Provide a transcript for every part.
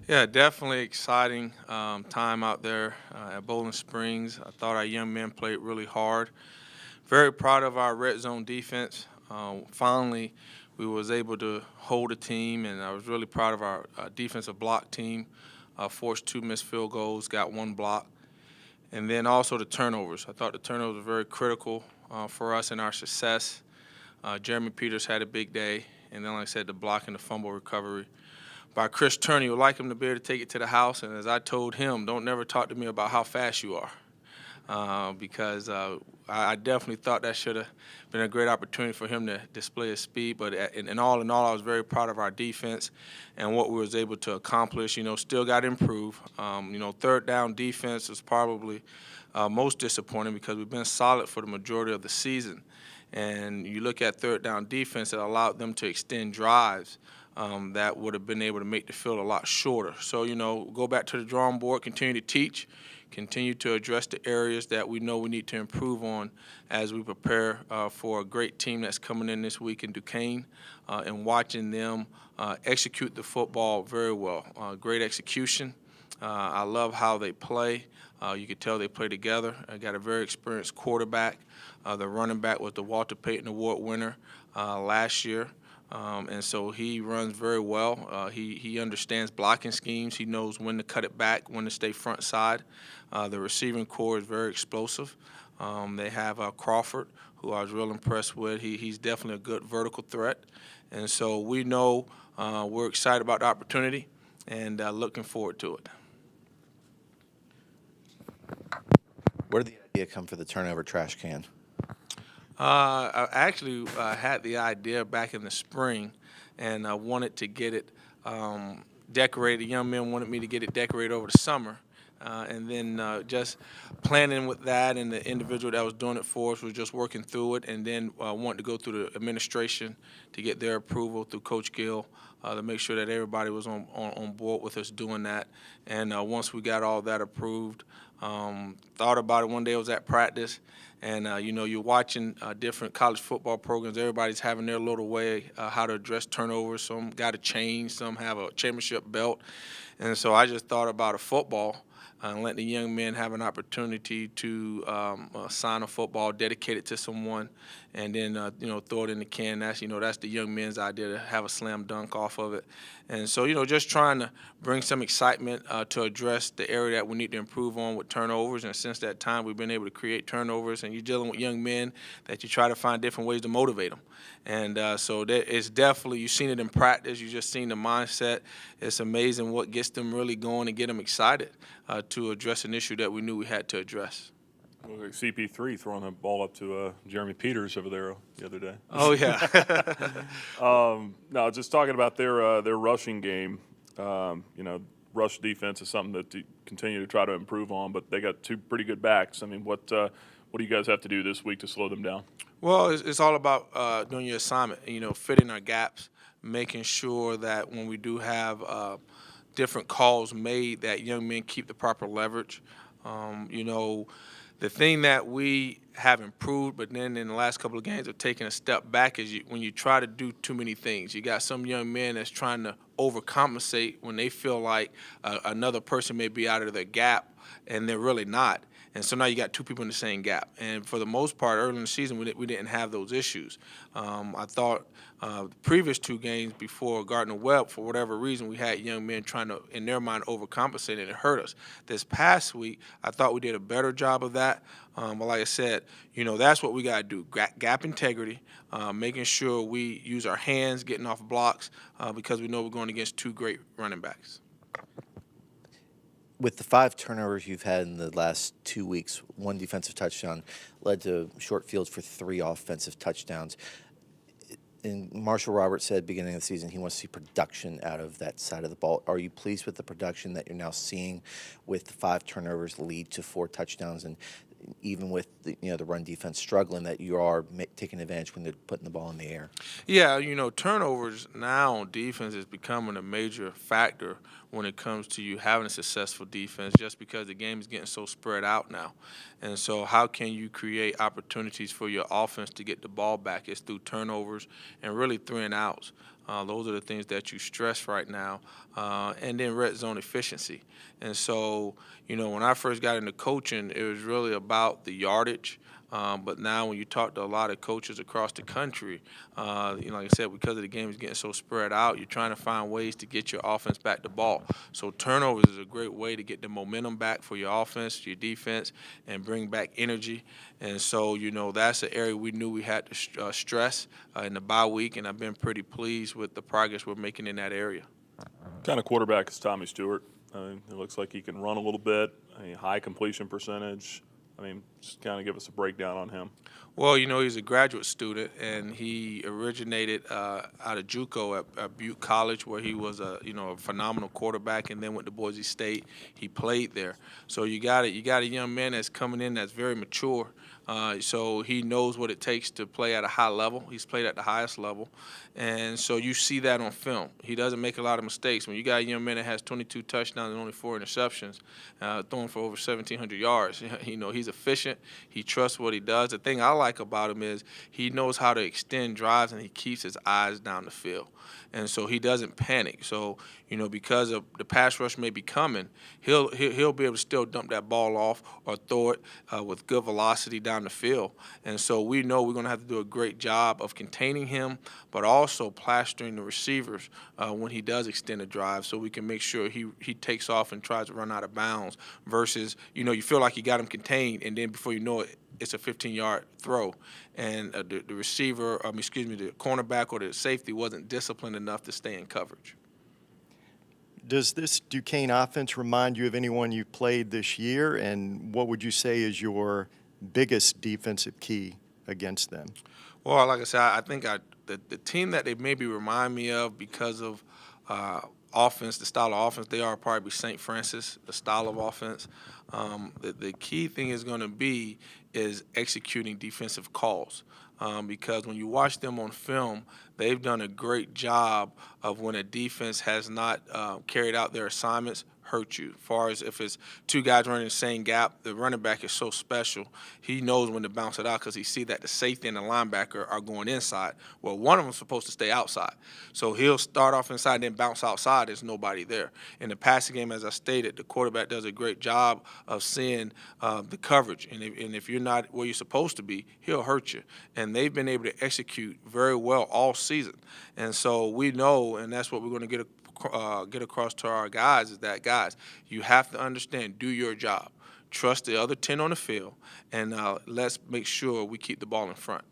Yeah, definitely exciting time out there at Bowling Springs. I thought our young men played really hard. Very proud of our red zone defense. Finally, we was able to hold a team, and I was really proud of our defensive block team. Forced two missed field goals, got one block, and then also the turnovers. I thought the turnovers were very critical for us in our success. Jeremy Peters had a big day, and then, like I said, the block and the fumble recovery by Chris Turney. You would like him to be able to take it to the house, and as I told him, don't never talk to me about how fast you are, because I definitely thought that should have been a great opportunity for him to display his speed. But in all, I was very proud of our defense and what we was able to accomplish. Still got to improve. Third down defense is probably most disappointing because we've been solid for the majority of the season. And you look at third down defense, it allowed them to extend drives that would have been able to make the field a lot shorter. So, go back to the drawing board, continue to teach, continue to address the areas that we know we need to improve on as we prepare for a great team that's coming in this week in Duquesne, and watching them execute the football very well. Great execution. I love how they play. You could tell they play together. I got a very experienced quarterback. The running back was the Walter Payton Award winner last year. And so he runs very well. He understands blocking schemes. He knows when to cut it back, when to stay front side. The receiving core is very explosive. They have Crawford, who I was real impressed with. He's definitely a good vertical threat. And so we know we're excited about the opportunity and looking forward to it. Where did the idea come for the turnover trash can? I actually had the idea back in the spring, and I wanted to get it decorated. Young men wanted me to get it decorated over the summer. And then just planning with that, and the individual that was doing it for us was just working through it, and then wanted to go through the administration to get their approval through Coach Gill to make sure that everybody was on board with us doing that. And once we got all that approved, thought about it one day. I was at practice, and you're watching different college football programs. Everybody's having their little way how to address turnovers. Some got a chain, some have a championship belt, and so I just thought about a football. And let the young men have an opportunity to sign a football, dedicate it to someone, and then throw it in the can. That's the young men's idea, to have a slam dunk off of it. And so just trying to bring some excitement to address the area that we need to improve on with turnovers. And since that time, we've been able to create turnovers. And you're dealing with young men that you try to find different ways to motivate them. And so it's definitely, you've seen it in practice. You just seen the mindset. It's amazing what gets them really going and get them excited to address an issue that we knew we had to address. Well, like CP3 throwing a ball up to Jeremy Peters over there the other day. Oh, yeah. No, just talking about their rushing game. Rush defense is something that to continue to try to improve on, but they got two pretty good backs. I mean, what do you guys have to do this week to slow them down? Well, it's all about doing your assignment, fitting our gaps, making sure that when we do have different calls made, that young men keep the proper leverage. The thing that we have improved, but then in the last couple of games have taken a step back, is when you try to do too many things. You got some young men that's trying to overcompensate when they feel like another person may be out of their gap, and they're really not. And so now you got two people in the same gap. And for the most part, early in the season, we didn't have those issues. I thought the previous two games before Gardner-Webb, for whatever reason, we had young men trying to, in their mind, overcompensate, and it hurt us. This past week, I thought we did a better job of that. But like I said, that's what we got to do. Gap integrity, making sure we use our hands, getting off blocks, because we know we're going against two great running backs. With the 5 turnovers you've had in the last 2 weeks, 1 defensive touchdown led to short fields for 3 offensive touchdowns. And Marshall Roberts said beginning of the season he wants to see production out of that side of the ball. Are you pleased with the production that you're now seeing with the 5 turnovers lead to 4 touchdowns, and even with the run defense struggling, that you are taking advantage when they're putting the ball in the air? Yeah, turnovers now on defense is becoming a major factor when it comes to you having a successful defense, just because the game is getting so spread out now. And so how can you create opportunities for your offense to get the ball back? It's through turnovers and really 3 and outs. Those are the things that you stress right now. And then red zone efficiency. And so, when I first got into coaching, it was really about the yardage. But now when you talk to a lot of coaches across the country, like I said, because of the game is getting so spread out, you're trying to find ways to get your offense back the ball. So turnovers is a great way to get the momentum back for your offense, your defense, and bring back energy. And so, that's an area we knew we had to stress in the bye week, and I've been pretty pleased with the progress we're making in that area. What kind of quarterback is Tommy Stewart? It looks like he can run a little bit, high completion percentage. Just kind of give us a breakdown on him. Well, he's a graduate student, and he originated out of JUCO at Butte College, where he was a phenomenal quarterback, and then went to Boise State. He played there. So you got a young man that's coming in that's very mature. So he knows what it takes to play at a high level. He's played at the highest level. And so you see that on film. He doesn't make a lot of mistakes. When you got a young man that has 22 touchdowns and only 4 interceptions, throwing for over 1,700 yards, he's efficient. He trusts what he does. The thing I like about him is he knows how to extend drives, and he keeps his eyes down the field. And so he doesn't panic. So, because of the pass rush may be coming, he'll be able to still dump that ball off or throw it with good velocity down the field. And so we know we're going to have to do a great job of containing him, but also plastering the receivers when he does extend a drive, so we can make sure he takes off and tries to run out of bounds versus, you feel like you got him contained, and then before you know it, it's a 15-yard throw, and the receiver, the cornerback or the safety wasn't disciplined enough to stay in coverage. Does this Duquesne offense remind you of anyone you've played this year, and what would you say is your biggest defensive key against them? Well, like I said, I think the team that they maybe remind me of because of offense, the style of offense, they are probably St. Francis, the style of offense. The key thing is going to be is executing defensive calls. Because when you watch them on film, they've done a great job of when a defense has not carried out their assignments, hurt you. As far as if it's two guys running the same gap, the running back is so special. He knows when to bounce it out because he sees that the safety and the linebacker are going inside. Well, one of them's supposed to stay outside. So he'll start off inside, then bounce outside. There's nobody there. In the passing game, as I stated, the quarterback does a great job of seeing the coverage. And if you're not where you're supposed to be, he'll hurt you. And they've been able to execute very well all season. And so we know, and that's what we're going to get across to our guys, is that, guys, you have to understand, do your job. Trust the other 10 on the field, and let's make sure we keep the ball in front.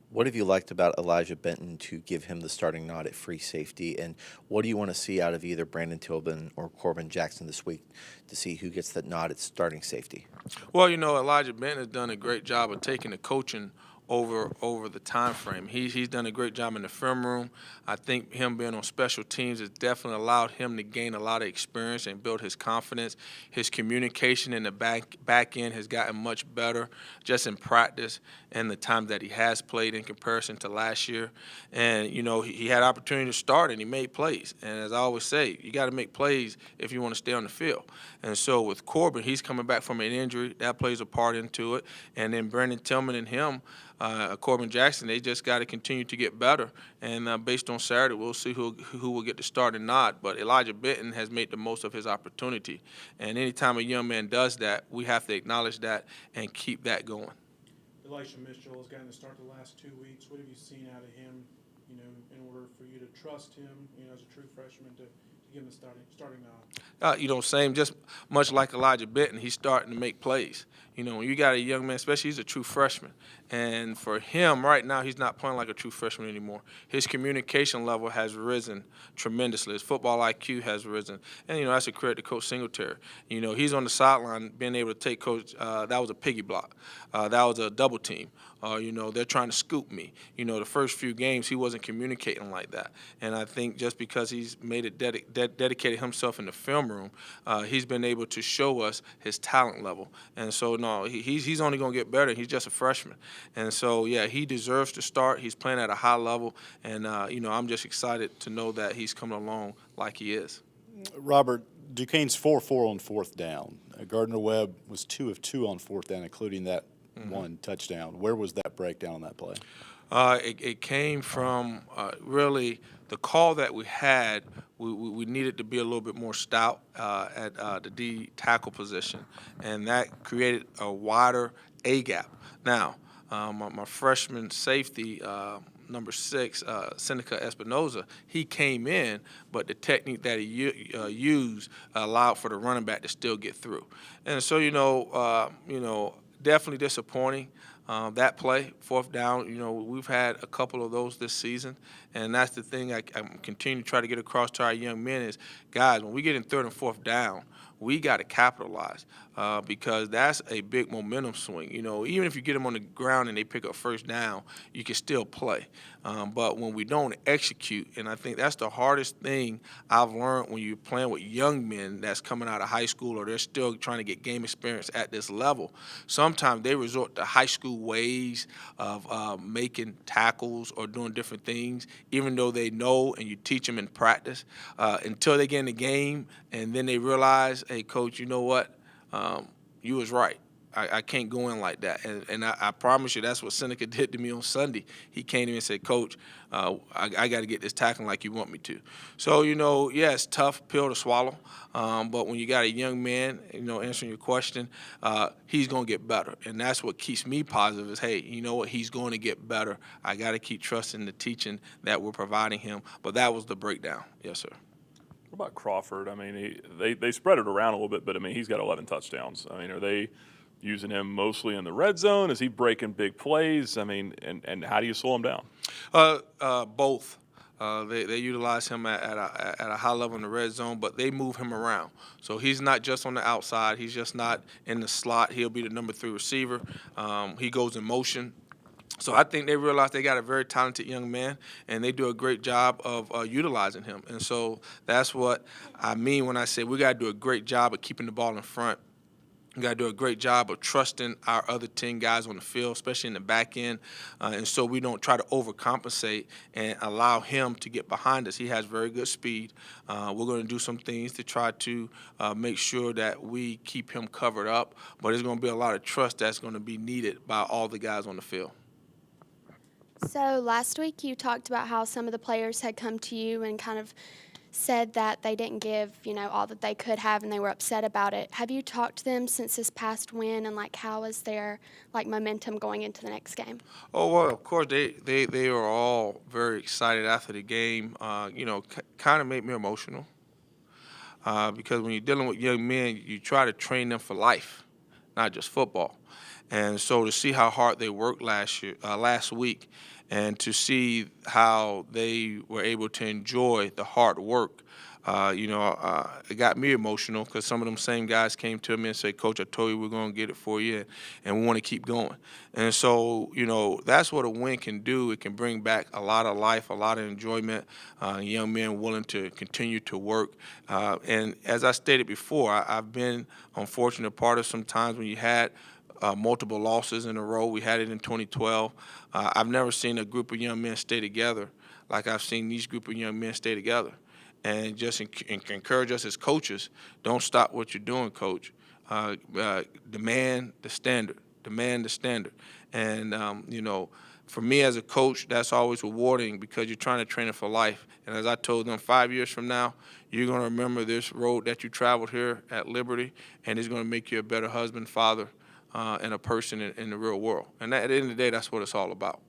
What have you liked about Elijah Benton to give him the starting nod at free safety, and what do you want to see out of either Brandon Tobin or Corbin Jackson this week to see who gets that nod at starting safety? Well, Elijah Benton has done a great job of taking the coaching over the time frame. He's done a great job in the film room. I think him being on special teams has definitely allowed him to gain a lot of experience and build his confidence. His communication in the back end has gotten much better just in practice and the time that he has played in comparison to last year. And, he had opportunity to start and he made plays. And as I always say, you got to make plays if you want to stay on the field. And so with Corbin, he's coming back from an injury. That plays a part into it. And then Brandon Tillman and him, Corbin Jackson, they just got to continue to get better. And based on Saturday, we'll see who will get the start and not. But Elijah Benton has made the most of his opportunity. And anytime a young man does that, we have to acknowledge that and keep that going. Elijah Mitchell has gotten to start the last 2 weeks. What have you seen out of him, in order for you to trust him, as a true freshman to give him the starting nod? Same, just much like Elijah Benton, he's starting to make plays. When you got a young man, especially he's a true freshman, and for him right now, he's not playing like a true freshman anymore. His communication level has risen tremendously. His football IQ has risen, and that's a credit to Coach Singletary. He's on the sideline being able to take Coach. That was a piggy block. That was a double team. They're trying to scoop me. The first few games he wasn't communicating like that, and I think just because he's made it dedicated himself in the film room, he's been able to show us his talent level. And so no, he's only going to get better. He's just a freshman, and so yeah, he deserves to start. He's playing at a high level, and I'm just excited to know that he's coming along like he is. Robert, Duquesne's 4-4 on fourth down. Gardner-Webb was 2 of 2 on fourth down, including that one touchdown. Where was that breakdown on that play? It came from really the call that we had. We needed to be a little bit more stout at the D tackle position, and that created a wider A gap. Now, my freshman safety, number 6, Seneca Espinoza, he came in, but the technique that he used allowed for the running back to still get through. And so, definitely disappointing. That play, fourth down, we've had a couple of those this season, and that's the thing I'm continuing to try to get across to our young men is, guys, when we get in third and fourth down, we got to capitalize because that's a big momentum swing. Even if you get them on the ground and they pick up first down, you can still play. But when we don't execute, and I think that's the hardest thing I've learned when you're playing with young men that's coming out of high school or they're still trying to get game experience at this level. Sometimes they resort to high school ways of making tackles or doing different things, even though they know and you teach them in practice until they get in the game and then they realize, hey, coach, you know what? You was right. I can't go in like that. And I promise you that's what Seneca did to me on Sunday. He came to me and said, Coach, I got to get this tackling like you want me to. So, yeah, it's a tough pill to swallow. But when you got a young man, answering your question, he's going to get better. And that's what keeps me positive is, hey, you know what? He's going to get better. I got to keep trusting the teaching that we're providing him. But that was the breakdown. Yes, sir. What about Crawford? I mean, they spread it around a little bit, but, I mean, he's got 11 touchdowns. I mean, are they using him mostly in the red zone? Is he breaking big plays? I mean, and how do you slow him down? Both. They utilize him at a high level in the red zone, but they move him around. So he's not just on the outside. He's just not in the slot. He'll be the number 3 receiver. He goes in motion. So I think they realize they got a very talented young man, and they do a great job of utilizing him. And so that's what I mean when I say we got to do a great job of keeping the ball in front. We got to do a great job of trusting our other 10 guys on the field, especially in the back end, and so we don't try to overcompensate and allow him to get behind us. He has very good speed. We're going to do some things to try to make sure that we keep him covered up, but there's going to be a lot of trust that's going to be needed by all the guys on the field. So last week you talked about how some of the players had come to you and kind of said that they didn't give, all that they could have and they were upset about it. Have you talked to them since this past win and, how is their, momentum going into the next game? Oh, well, of course, they were all very excited after the game. Kind of made me emotional because when you're dealing with young men, you try to train them for life, not just football. And so to see how hard they worked last week, and to see how they were able to enjoy the hard work, it got me emotional because some of them same guys came to me and said, Coach, I told you we're going to get it for you, and we want to keep going. And so, that's what a win can do. It can bring back a lot of life, a lot of enjoyment, young men willing to continue to work. And as I stated before, I've been unfortunate part of some times when you had multiple losses in a row. We had it in 2012. I've never seen a group of young men stay together like I've seen these group of young men stay together. And just encourage us as coaches, don't stop what you're doing, Coach. Demand the standard. Demand the standard. And, for me as a coach, that's always rewarding because you're trying to train it for life. And as I told them, 5 years from now, you're going to remember this road that you traveled here at Liberty, and it's going to make you a better husband, father, and a person in the real world. And at the end of the day, that's what it's all about.